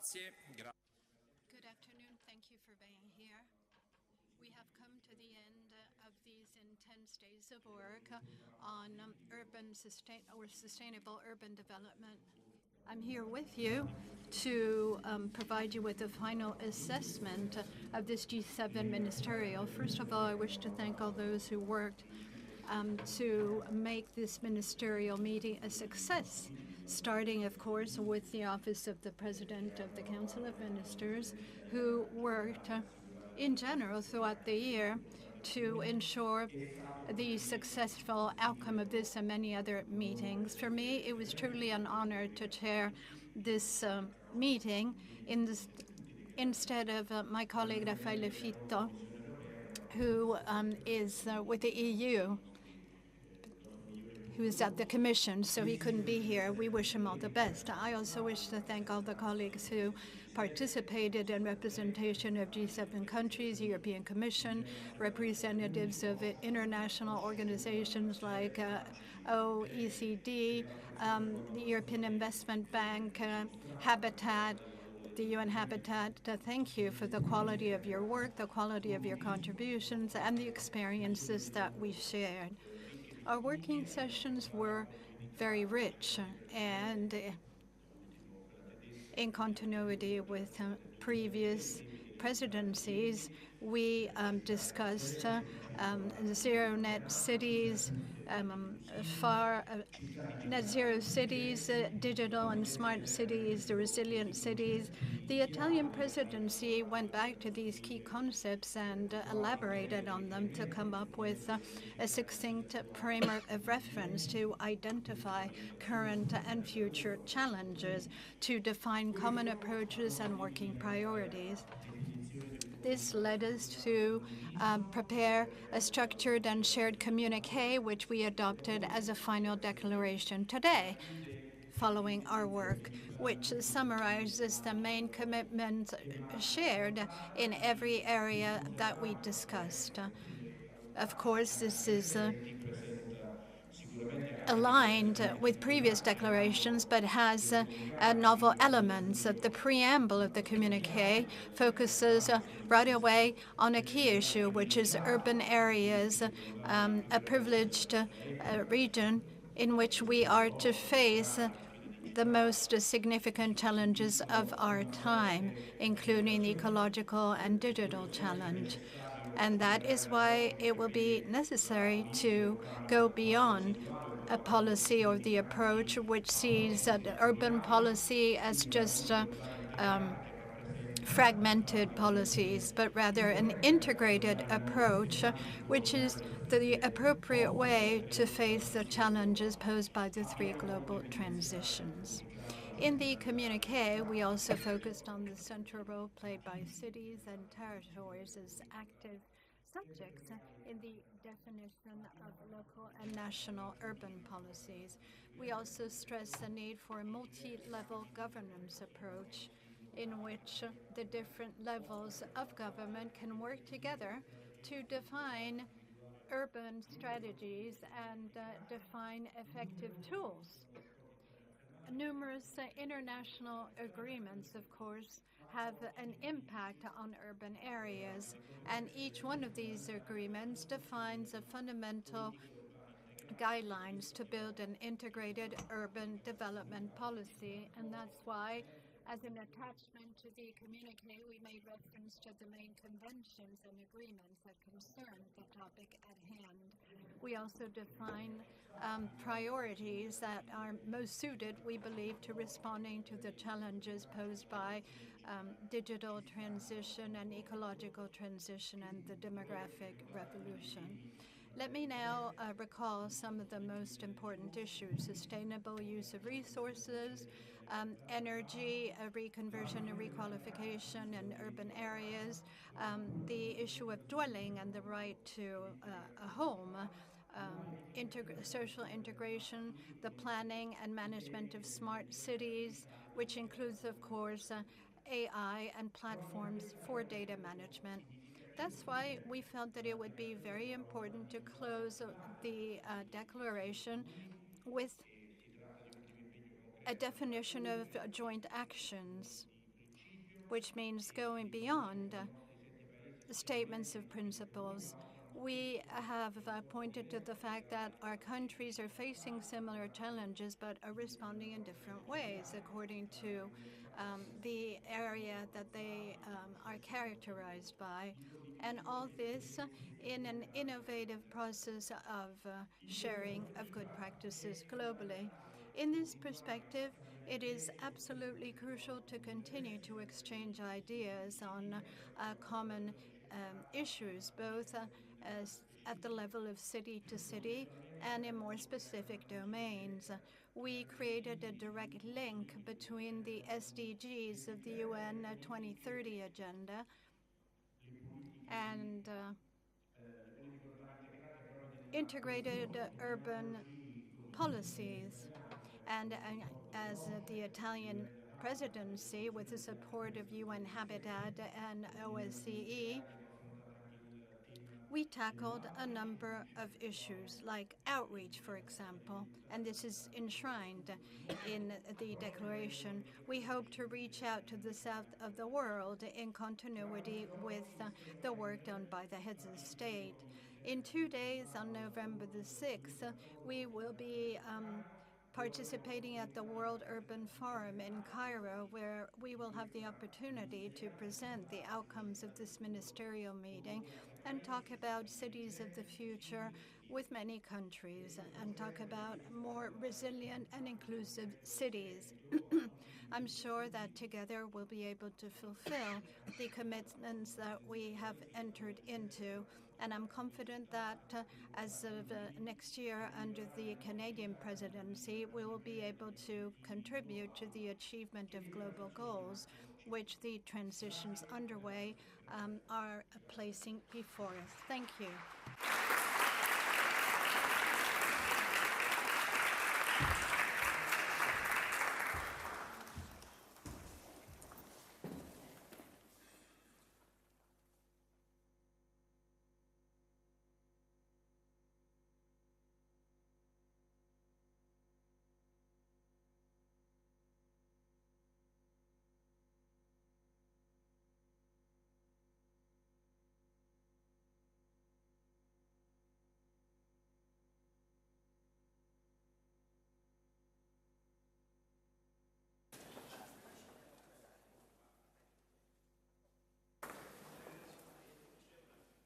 Good afternoon. Thank you for being here. We have come to the end of these intense days of work on sustainable urban development. I'm here with you to provide you with a final assessment of this G7 ministerial. First of all, I wish to thank all those who worked to make this ministerial meeting a success, starting, of course, with the Office of the President of the Council of Ministers, who worked in general throughout the year to ensure the successful outcome of this and many other meetings. For me, it was truly an honor to chair this meeting instead of my colleague Raffaele Fitto, who is with the EU, who is at the Commission, so he couldn't be here. We wish him all the best. I also wish to thank all the colleagues who participated in representation of G7 countries, European Commission, representatives of international organizations like OECD, the European Investment Bank, Habitat, the UN Habitat. Thank you for the quality of your work, the quality of your contributions, and the experiences that we shared. Our working sessions were very rich and in continuity with previous presidencies. We discussed zero net cities, net zero cities, digital and smart cities, the resilient cities. The Italian presidency went back to these key concepts and elaborated on them to come up with a succinct framework of reference to identify current and future challenges, to define common approaches and working priorities. This led us to prepare a structured and shared communiqué, which we adopted as a final declaration today, following our work, which summarizes the main commitments shared in every area that we discussed. Of course, this is aligned with previous declarations, but has novel elements. The preamble of the communiqué focuses right away on a key issue, which is urban areas, a privileged region in which we are to face the most significant challenges of our time, including the ecological and digital challenge. And that is why it will be necessary to go beyond a policy or the approach which sees urban policy as just fragmented policies, but rather an integrated approach, which is the appropriate way to face the challenges posed by the three global transitions. In the communiqué, we also focused on the central role played by cities and territories as active subjects in the definition of local and national urban policies. We also stressed the need for a multi-level governance approach in which the different levels of government can work together to define urban strategies and define effective tools. Numerous international agreements, of course, have an impact on urban areas, and each one of these agreements defines a fundamental guidelines to build an integrated urban development policy. And that's why, as an attachment to the communiqué, we made reference to the main conventions and agreements that concern the topic at hand. We also define priorities that are most suited, we believe, to responding to the challenges posed by digital transition and ecological transition and the demographic revolution. Let me now recall some of the most important issues: sustainable use of resources, energy reconversion and requalification in urban areas, the issue of dwelling and the right to a home, social integration, the planning and management of smart cities, which includes, of course, AI and platforms for data management. That's why we felt that it would be very important to close the declaration with a definition of joint actions which means going beyond statements of principles. We have pointed to the fact that our countries are facing similar challenges but are responding in different ways according to the area that they are characterized by. And all this in an innovative process of sharing of good practices globally. In this perspective, it is absolutely crucial to continue to exchange ideas on common issues, both at the level of city to city and in more specific domains. We created a direct link between the SDGs of the UN 2030 agenda and integrated urban policies. And as the Italian presidency, with the support of UN Habitat and OSCE, we tackled a number of issues like outreach, for example, and this is enshrined in the declaration. We hope to reach out to the south of the world in continuity with the work done by the heads of state. In 2 days, on November the 6th, we will be participating at the World Urban Forum in Cairo, where we will have the opportunity to present the outcomes of this ministerial meeting and talk about cities of the future with many countries and talk about more resilient and inclusive cities. I'm sure that together we'll be able to fulfill the commitments that we have entered into. And I'm confident that as of next year, under the Canadian presidency, we will be able to contribute to the achievement of global goals, which the transitions underway are placing before us. Thank you.